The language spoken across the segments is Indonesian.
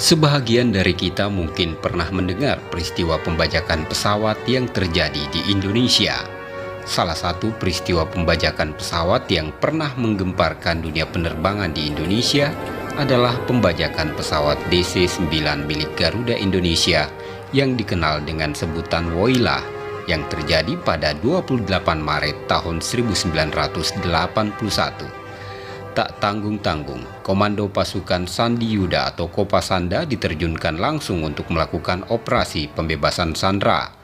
Sebahagian dari kita mungkin pernah mendengar peristiwa pembajakan pesawat yang terjadi di Indonesia. Salah satu peristiwa pembajakan pesawat yang pernah menggemparkan dunia penerbangan di Indonesia adalah pembajakan pesawat DC-9 milik Garuda Indonesia yang dikenal dengan sebutan Woyla yang terjadi pada 28 Maret tahun 1981. Tak tanggung-tanggung, Komando Pasukan Sandi Yuda atau Kopasanda diterjunkan langsung untuk melakukan operasi pembebasan sandera.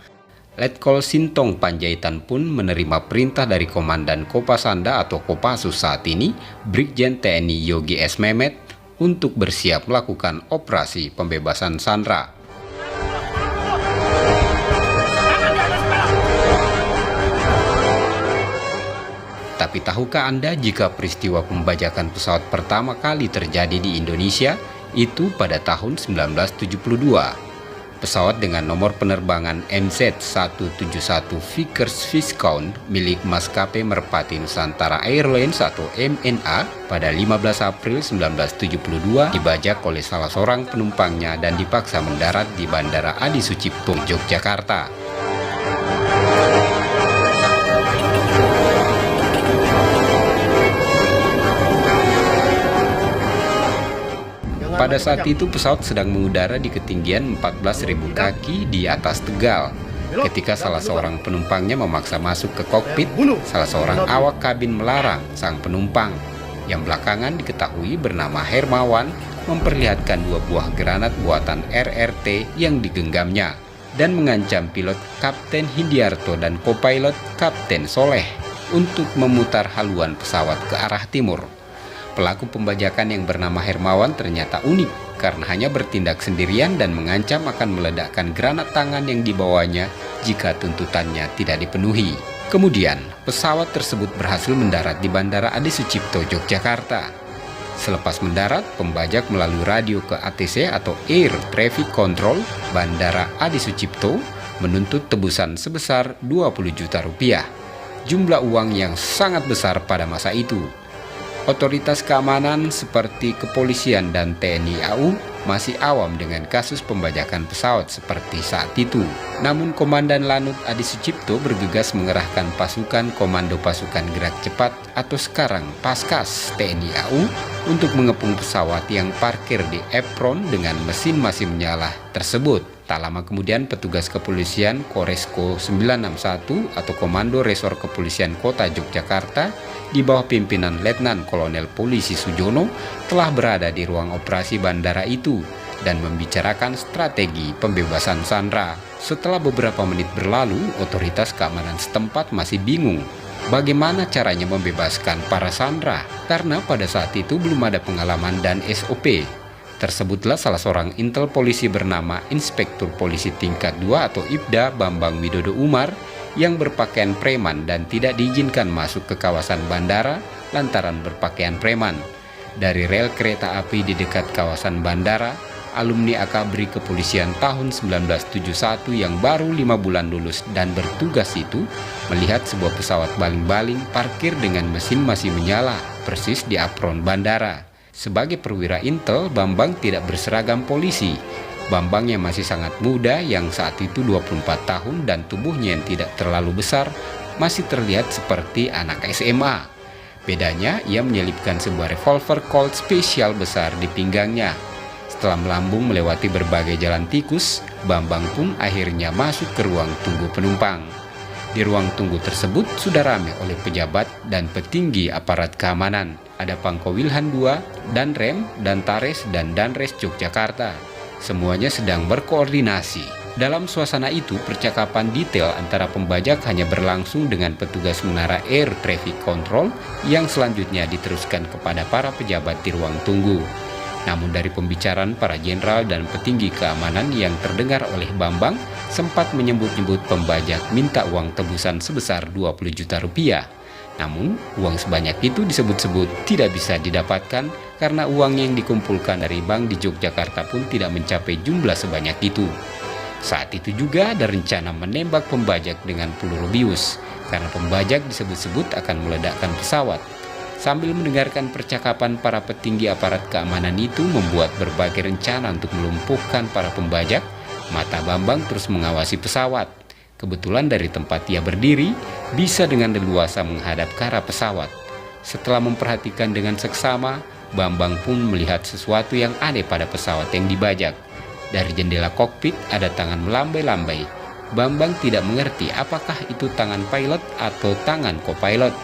Letkol Sintong Panjaitan pun menerima perintah dari Komandan Kopasanda atau Kopassus saat ini, Brigjen TNI Yogi S. Mehmet, untuk bersiap melakukan operasi pembebasan sandera. Tapi tahukah Anda jika peristiwa pembajakan pesawat pertama kali terjadi di Indonesia itu pada tahun 1972? Pesawat dengan nomor penerbangan MZ171 Vickers Viscount milik maskapai Merpati Nusantara Airlines atau MNA pada 15 April 1972 dibajak oleh salah seorang penumpangnya dan dipaksa mendarat di Bandara Adi Sucipto, Yogyakarta. Pada saat itu pesawat sedang mengudara di ketinggian 14.000 kaki di atas Tegal. Ketika salah seorang penumpangnya memaksa masuk ke kokpit, salah seorang awak kabin melarang sang penumpang, yang belakangan diketahui bernama Hermawan, memperlihatkan 2 buah granat buatan RRT yang digenggamnya dan mengancam pilot Kapten Hindiarto dan kopilot Kapten Soleh untuk memutar haluan pesawat ke arah timur. Pelaku pembajakan yang bernama Hermawan ternyata unik karena hanya bertindak sendirian dan mengancam akan meledakkan granat tangan yang dibawanya jika tuntutannya tidak dipenuhi. Kemudian, pesawat tersebut berhasil mendarat di Bandara Adi Sucipto, Yogyakarta. Selepas mendarat, pembajak melalui radio ke ATC atau Air Traffic Control Bandara Adi Sucipto menuntut tebusan sebesar 20 juta rupiah. Jumlah uang yang sangat besar pada masa itu. Otoritas keamanan seperti kepolisian dan TNI AU masih awam dengan kasus pembajakan pesawat seperti saat itu. Namun Komandan Lanut Adi Sucipto bergegas mengerahkan pasukan Komando Pasukan Gerak Cepat atau sekarang Paskas TNI AU untuk mengepung pesawat yang parkir di apron dengan mesin masih menyala tersebut. Tak lama kemudian petugas kepolisian Koresko 961 atau Komando Resor Kepolisian Kota Yogyakarta di bawah pimpinan Letnan Kolonel Polisi Sujono telah berada di ruang operasi bandara itu dan membicarakan strategi pembebasan sandera. Setelah beberapa menit berlalu, otoritas keamanan setempat masih bingung bagaimana caranya membebaskan para sandera karena pada saat itu belum ada pengalaman dan SOP. Tersebutlah salah seorang intel polisi bernama Inspektur Polisi Tingkat 2 atau IPDA Bambang Widodo Umar yang berpakaian preman dan tidak diizinkan masuk ke kawasan bandara lantaran berpakaian preman. Dari rel kereta api di dekat kawasan bandara, alumni Akabri Kepolisian tahun 1971 yang baru 5 bulan lulus dan bertugas itu melihat sebuah pesawat baling-baling parkir dengan mesin masih menyala persis di apron bandara. Sebagai perwira intel, Bambang tidak berseragam polisi. Bambang yang masih sangat muda, yang saat itu 24 tahun dan tubuhnya yang tidak terlalu besar, masih terlihat seperti anak SMA. Bedanya, ia menyelipkan sebuah revolver Colt spesial besar di pinggangnya. Setelah melambung melewati berbagai jalan tikus, Bambang pun akhirnya masuk ke ruang tunggu penumpang. Di ruang tunggu tersebut sudah ramai oleh pejabat dan petinggi aparat keamanan. Ada Pangko Wilhan II, Danrem, Dantares, dan Danres Yogyakarta. Semuanya sedang berkoordinasi. Dalam suasana itu, percakapan detail antara pembajak hanya berlangsung dengan petugas menara Air Traffic Control yang selanjutnya diteruskan kepada para pejabat di ruang tunggu. Namun dari pembicaraan para jenderal dan petinggi keamanan yang terdengar oleh Bambang sempat menyebut-nyebut pembajak minta uang tebusan sebesar 20 juta rupiah. Namun, uang sebanyak itu disebut-sebut tidak bisa didapatkan karena uang yang dikumpulkan dari bank di Yogyakarta pun tidak mencapai jumlah sebanyak itu. Saat itu juga ada rencana menembak pembajak dengan peluru bius, karena pembajak disebut-sebut akan meledakkan pesawat. Sambil mendengarkan percakapan para petinggi aparat keamanan itu membuat berbagai rencana untuk melumpuhkan para pembajak, mata Bambang terus mengawasi pesawat. Kebetulan dari tempat ia berdiri, bisa dengan leluasa menghadap ke arah pesawat. Setelah memperhatikan dengan seksama, Bambang pun melihat sesuatu yang aneh pada pesawat yang dibajak. Dari jendela kokpit ada tangan melambai-lambai. Bambang tidak mengerti apakah itu tangan pilot atau tangan co-pilot.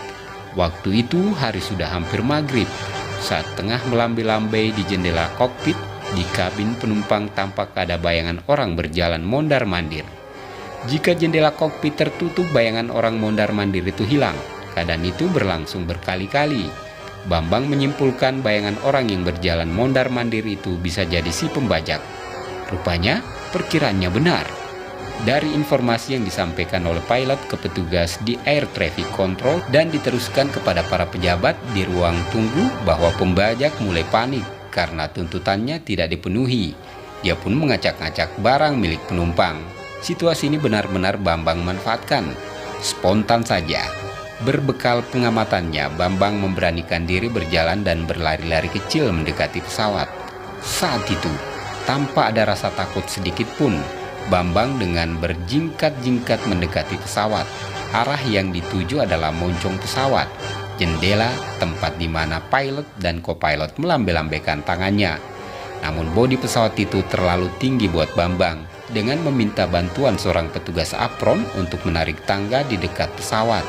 Waktu itu hari sudah hampir maghrib. Saat tengah melambai-lambai di jendela kokpit, di kabin penumpang tampak ada bayangan orang berjalan mondar-mandir. Jika jendela kokpit tertutup, bayangan orang mondar-mandir itu hilang. Keadaan itu berlangsung berkali-kali. Bambang menyimpulkan bayangan orang yang berjalan mondar-mandir itu bisa jadi si pembajak. Rupanya perkiraannya benar. Dari informasi yang disampaikan oleh pilot ke petugas di Air Traffic Control dan diteruskan kepada para pejabat di ruang tunggu bahwa pembajak mulai panik karena tuntutannya tidak dipenuhi. Dia pun ngacak-ngacak barang milik penumpang. Situasi ini benar-benar Bambang manfaatkan. Spontan saja. Berbekal pengamatannya, Bambang memberanikan diri berjalan dan berlari-lari kecil mendekati pesawat. Saat itu, tanpa ada rasa takut sedikit pun, Bambang dengan berjingkat-jingkat mendekati pesawat. Arah yang dituju adalah moncong pesawat, jendela tempat di mana pilot dan co-pilot melambai-lambaikan tangannya. Namun bodi pesawat itu terlalu tinggi buat Bambang. Dengan meminta bantuan seorang petugas apron untuk menarik tangga di dekat pesawat.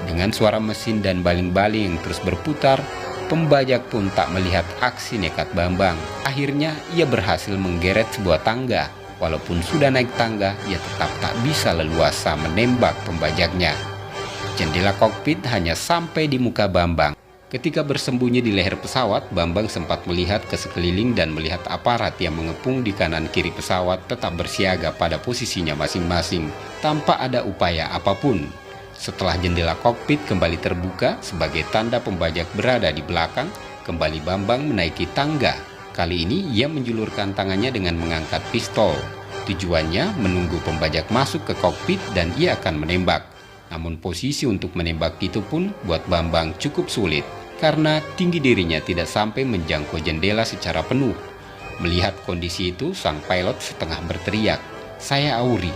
Dengan suara mesin dan baling-baling yang terus berputar, pembajak pun tak melihat aksi nekat Bambang. Akhirnya ia berhasil menggeret sebuah tangga. Walaupun sudah naik tangga, ia tetap tak bisa leluasa menembak pembajaknya. Jendela kokpit hanya sampai di muka Bambang. Ketika bersembunyi di leher pesawat, Bambang sempat melihat ke sekeliling dan melihat aparat yang mengepung di kanan kiri pesawat tetap bersiaga pada posisinya masing-masing, tanpa ada upaya apapun. Setelah jendela kokpit kembali terbuka sebagai tanda pembajak berada di belakang, kembali Bambang menaiki tangga. Kali ini ia menjulurkan tangannya dengan mengangkat pistol. Tujuannya menunggu pembajak masuk ke kokpit dan ia akan menembak. Namun posisi untuk menembak itu pun buat Bambang cukup sulit karena tinggi dirinya tidak sampai menjangkau jendela secara penuh. Melihat kondisi itu, sang pilot setengah berteriak, saya Auri,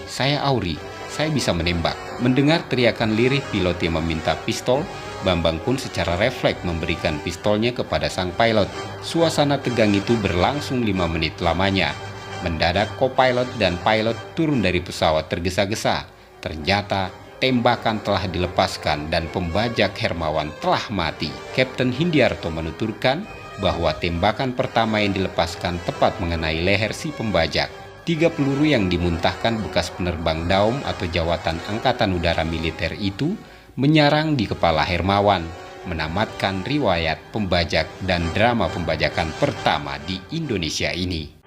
saya bisa menembak." Mendengar teriakan lirih pilot yang meminta pistol, Bambang pun secara refleks memberikan pistolnya kepada sang pilot. Suasana tegang itu berlangsung 5 menit lamanya. Mendadak co-pilot dan pilot turun dari pesawat tergesa-gesa. Ternyata tembakan telah dilepaskan dan pembajak Hermawan telah mati. Kapten Hindiarto menuturkan bahwa tembakan pertama yang dilepaskan tepat mengenai leher si pembajak. 3 peluru yang dimuntahkan bekas penerbang Daum atau Jawatan Angkatan Udara Militer itu menyarang di kepala Hermawan, menamatkan riwayat pembajak dan drama pembajakan pertama di Indonesia ini.